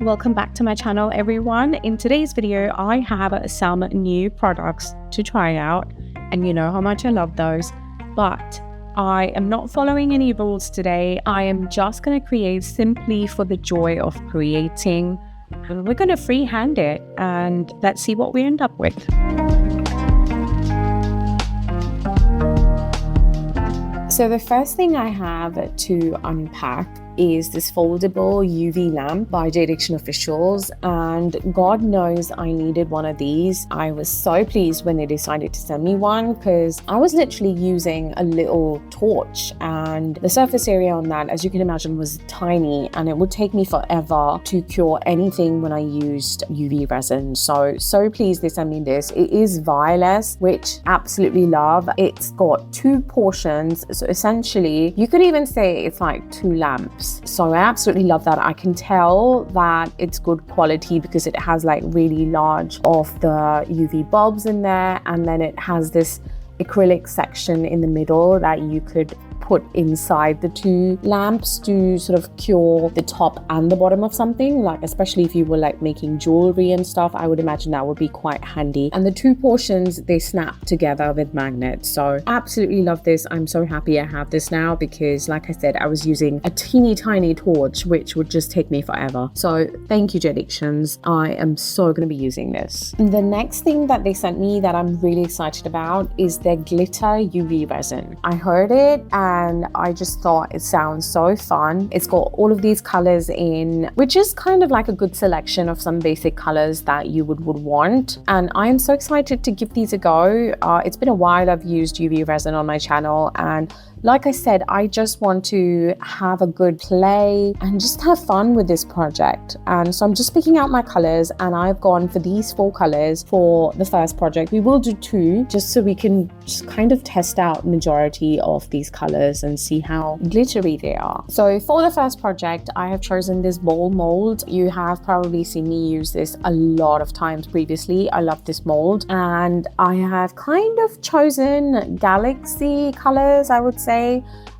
Welcome back to my channel, everyone. In today's video, I have some new products to try out, and you know how much I love those, but I am not following any rules today. I am just going to create simply for the joy of creating, and we're going to freehand it, and let's see what we end up with. So the first thing I have to unpack is this foldable UV lamp by Direction Officials, and God knows I needed one of these. I was so pleased when they decided to send me one because I was literally using a little torch, and the surface area on that, as you can imagine, was tiny, and it would take me forever to cure anything when I used UV resin. So pleased they sent me this. It is wireless, which absolutely love. It's got two portions, so essentially you could even say it's like two lamps. So I absolutely love that. I can tell that it's good quality because it has like really large of the UV bulbs in there, and then it has this acrylic section in the middle that you could put inside the two lamps to sort of cure the top and the bottom of something, like especially if you were like making jewelry and stuff. I would imagine that would be quite handy. And the two portions, they snap together with magnets. So absolutely love this. I'm so happy I have this now because like I said, I was using a teeny tiny torch which would just take me forever. So thank you, Directions. I am so going to be using this. The next thing that they sent me that I'm really excited about is their glitter UV resin. I heard it and I just thought it sounds so fun. It's got all of these colors in, which is kind of like a good selection of some basic colors that you would want. And I am so excited to give these a go. It's been a while I've used UV resin on my channel, and like I said, I just want to have a good play and just have fun with this project. And so I'm just picking out my colors, and I've gone for these 4 colors for the first project. We will do 2 just so we can just kind of test out majority of these colors and see how glittery they are. So for the first project, I have chosen this bowl mold. You have probably seen me use this a lot of times previously. I love this mold, and I have kind of chosen galaxy colors, I would say.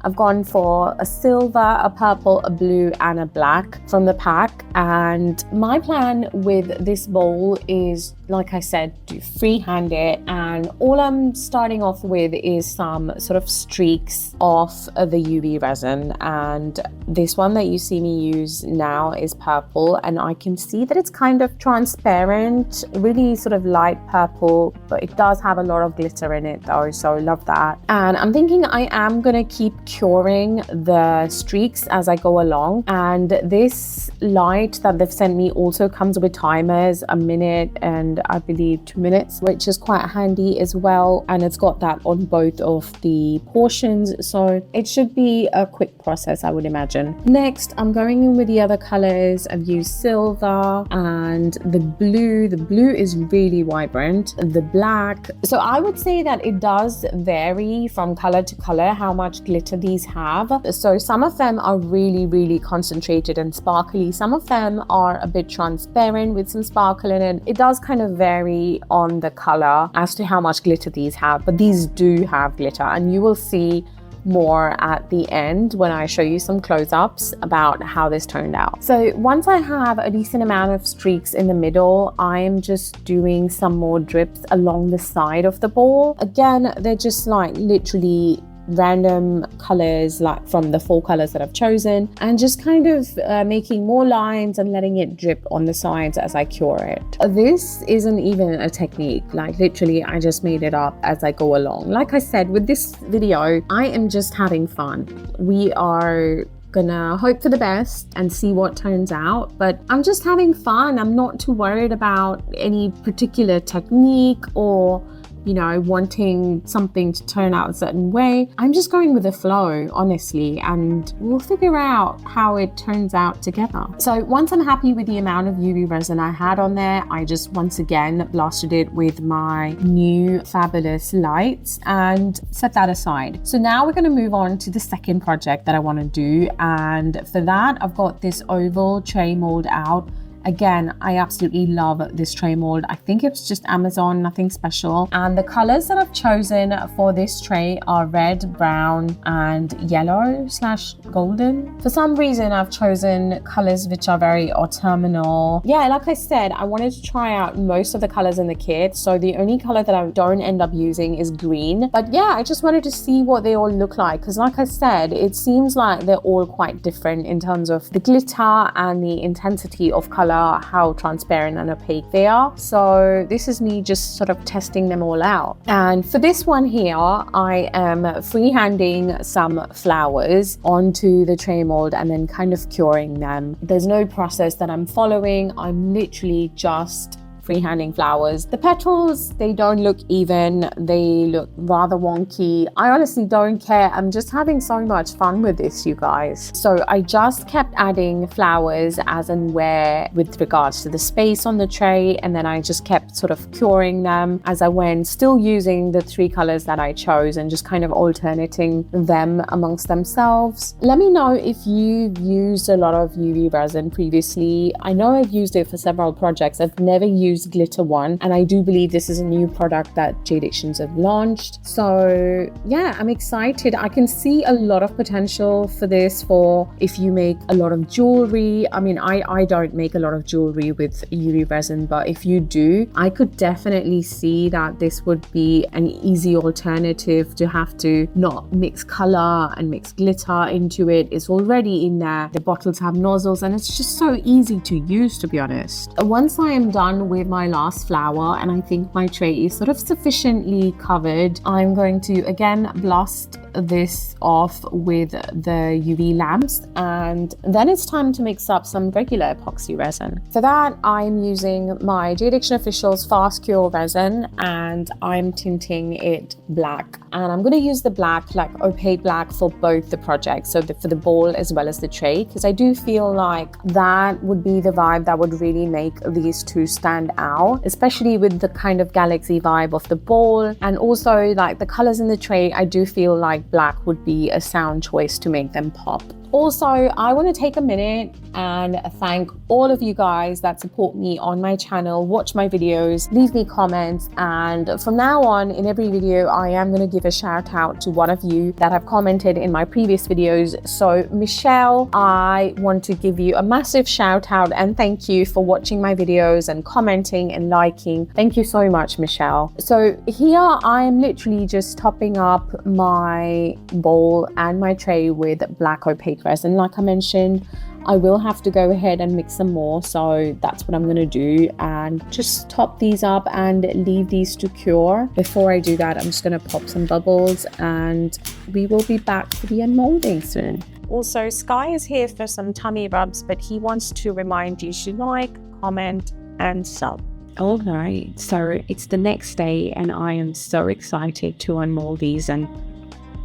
I've gone for a silver, a purple, a blue, and a black from the pack. And my plan with this bowl is, like I said, to freehand it. And all I'm starting off with is some sort of streaks of the UV resin. And this one that you see me use now is purple. And I can see that it's kind of transparent, really sort of light purple, but it does have a lot of glitter in it though. So love that. And I'm thinking I am going to keep curing the streaks as I go along. And this light that they've sent me also comes with timers, a minute and I believe 2 minutes, which is quite handy as well. And it's got that on both of the portions, so it should be a quick process, I would imagine. Next, I'm going in with the other colors. I've used silver and the blue. The blue is really vibrant. The black. So I would say that it does vary from color to color how much glitter these have. So some of them are really concentrated and sparkly. Some of them are a bit transparent with some sparkle in it. It does kind of vary on the color as to how much glitter these have, but these do have glitter, and you will see more at the end when I show you some close-ups about how this turned out. So once I have a decent amount of streaks in the middle, I am just doing some more drips along the side of the bowl. Again, they're just like literally random colors, like from the 4 colors that I've chosen, and just kind of making more lines and letting it drip on the sides as I cure it. This isn't even a technique, like literally I just made it up as I go along. Like I said, with this video, I am just having fun. We are gonna hope for the best and see what turns out, but I'm just having fun. I'm not too worried about any particular technique or wanting something to turn out a certain way. I'm just going with the flow, honestly, and we'll figure out how it turns out together. So once I'm happy with the amount of UV resin I had on there, I just once again blasted it with my new fabulous lights and set that aside. So now we're going to move on to the second project that I want to do, and for that I've got this oval tray mold out. Again, I absolutely love this tray mold. I think it's just Amazon, nothing special. And the colors that I've chosen for this tray are red, brown, and yellow / golden. For some reason, I've chosen colors which are very autumnal. Yeah, like I said, I wanted to try out most of the colors in the kit. So the only color that I don't end up using is green. But yeah, I just wanted to see what they all look like. Because like I said, it seems like they're all quite different in terms of the glitter and the intensity of color, how transparent and opaque they are. So this is me just sort of testing them all out. And for this one here, I am freehanding some flowers onto the tray mold and then kind of curing them. There's no process that I'm following. I'm literally just freehanding flowers. The petals, they don't look even. They look rather wonky. I honestly don't care. I'm just having so much fun with this, you guys. So I just kept adding flowers as and where with regards to the space on the tray, and then I just kept sort of curing them as I went, still using the 3 colors that I chose and just kind of alternating them amongst themselves. Let me know if you've used a lot of UV resin previously. I know I've used it for several projects. I've never used glitter one, and I do believe this is a new product that Jade Actions have launched. So yeah, I'm excited. I can see a lot of potential for this for if you make a lot of jewelry. I mean, I don't make a lot of jewelry with UV resin, but if you do, I could definitely see that this would be an easy alternative to have to not mix color and mix glitter into it. It's already in there. The bottles have nozzles and it's just so easy to use, to be honest. Once I am done with my last flower and I think my tray is sort of sufficiently covered, I'm going to again blast this off with the UV lamps, and then it's time to mix up some regular epoxy resin. For that, I'm using my Jade Action Officials Fast Cure resin and I'm tinting it black. And I'm going to use the black, like opaque black, for both the projects, so for the bowl as well as the tray, because I do feel like that would be the vibe that would really make these two stand out, especially with the kind of galaxy vibe of the bowl, and also like the colors in the tray. I do feel like black would be a sound choice to make them pop. Also, I want to take a minute and thank all of you guys that support me on my channel, watch my videos, leave me comments, and from now on in every video I am going to give a shout out to one of you that have commented in my previous videos. So Michelle, I want to give you a massive shout out and thank you for watching my videos and commenting and liking. Thank you so much, Michelle. So here I am literally just topping up my bowl and my tray with black opaque resin. Like I mentioned, I will have to go ahead and mix some more, so that's what I'm going to do, and just top these up and leave these to cure. Before I do that, I'm just going to pop some bubbles and we will be back for the unmolding soon. Also, Sky is here for some tummy rubs, but he wants to remind you to like, comment and sub. All right, so it's the next day and I am so excited to unmold these and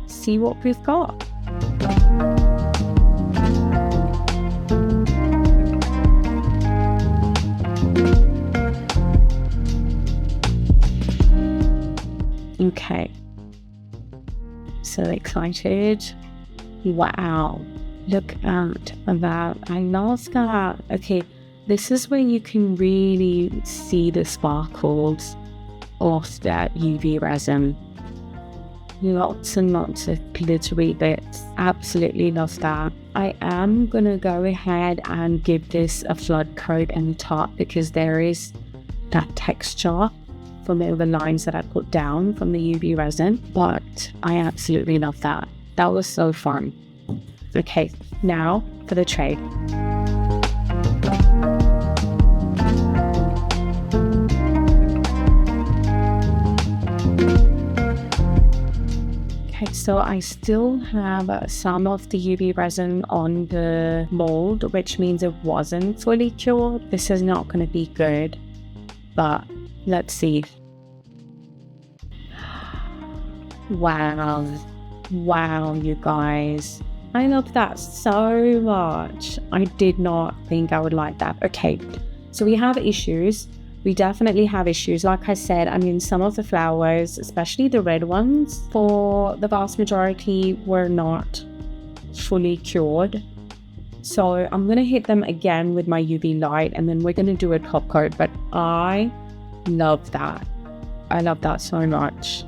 see what we've got. Okay, so excited. Wow, look at that. I love that. Okay, this is where you can really see the sparkles of that UV resin. Lots and lots of glittery bits. Absolutely love that. I am gonna go ahead and give this a flood coat on the top because there is that texture from the lines that I put down from the UV resin, but I absolutely love that. That was so fun. Okay, now for the tray. Okay, so I still have some of the UV resin on the mold, which means it wasn't fully cured. This is not going to be good, but let's see. Wow, you guys. I love that so much. I did not think I would like that. Okay, so we have issues. We definitely have issues. Like I said, I mean, some of the flowers, especially the red ones, for the vast majority were not fully cured. So I'm going to hit them again with my UV light, and then we're going to do a top coat. But I love that. I love that so much.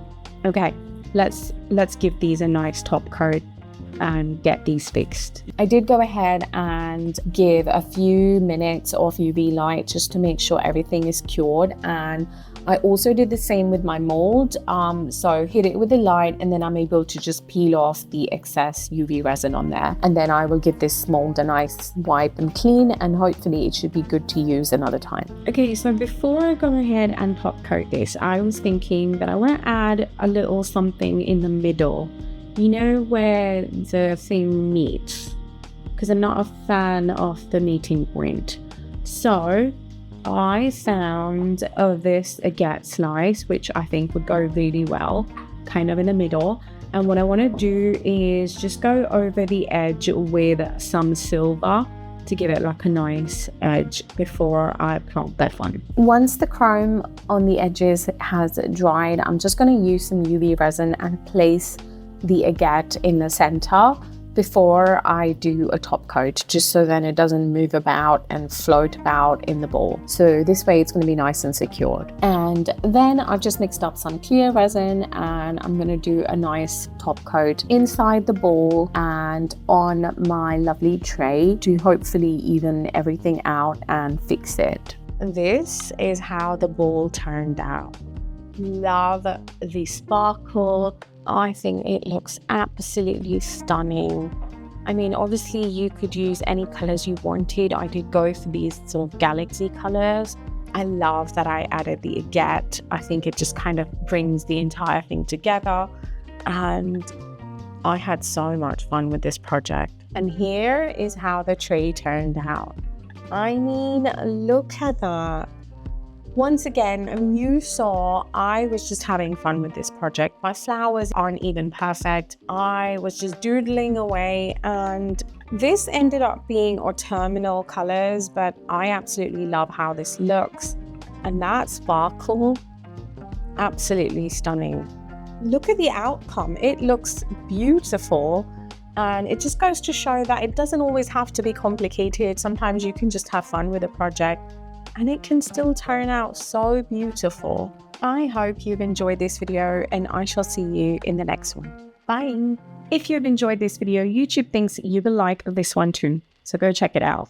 Okay, let's give these a nice top coat and get these fixed. I did go ahead and give a few minutes of UV light just to make sure everything is cured, and I also did the same with my mold. So hit it with the light, and then I'm able to just peel off the excess UV resin on there, and then I will give this mold a nice wipe and clean, and hopefully it should be good to use another time. Okay, so before I go ahead and top coat this, I was thinking that I want to add a little something in the middle, you know, where the thing meets, because I'm not a fan of the meeting point. So I found this agate slice, which I think would go really well kind of in the middle, and what I want to do is just go over the edge with some silver to give it like a nice edge before I plonk that one. Once the chrome on the edges has dried, I'm just going to use some UV resin and place the agate in the center before I do a top coat, just so then it doesn't move about and float about in the bowl. So this way it's going to be nice and secured. And then I've just mixed up some clear resin, and I'm going to do a nice top coat inside the bowl and on my lovely tray to hopefully even everything out and fix it. This is how the bowl turned out. Love the sparkle. I think it looks absolutely stunning. I mean, obviously you could use any colors you wanted. I did go for these sort of galaxy colors. I love that I added the agate. I think it just kind of brings the entire thing together, and I had so much fun with this project. And here is how the tray turned out. I mean, look at that. Once again, you saw I was just having fun with this project. My flowers aren't even perfect. I was just doodling away, and this ended up being autumnal colors, but I absolutely love how this looks. And that sparkle, absolutely stunning. Look at the outcome. It looks beautiful. And it just goes to show that it doesn't always have to be complicated. Sometimes you can just have fun with a project, and it can still turn out so beautiful. I hope you've enjoyed this video, and I shall see you in the next one. Bye. If you've enjoyed this video, YouTube thinks you will like this one too, so go check it out.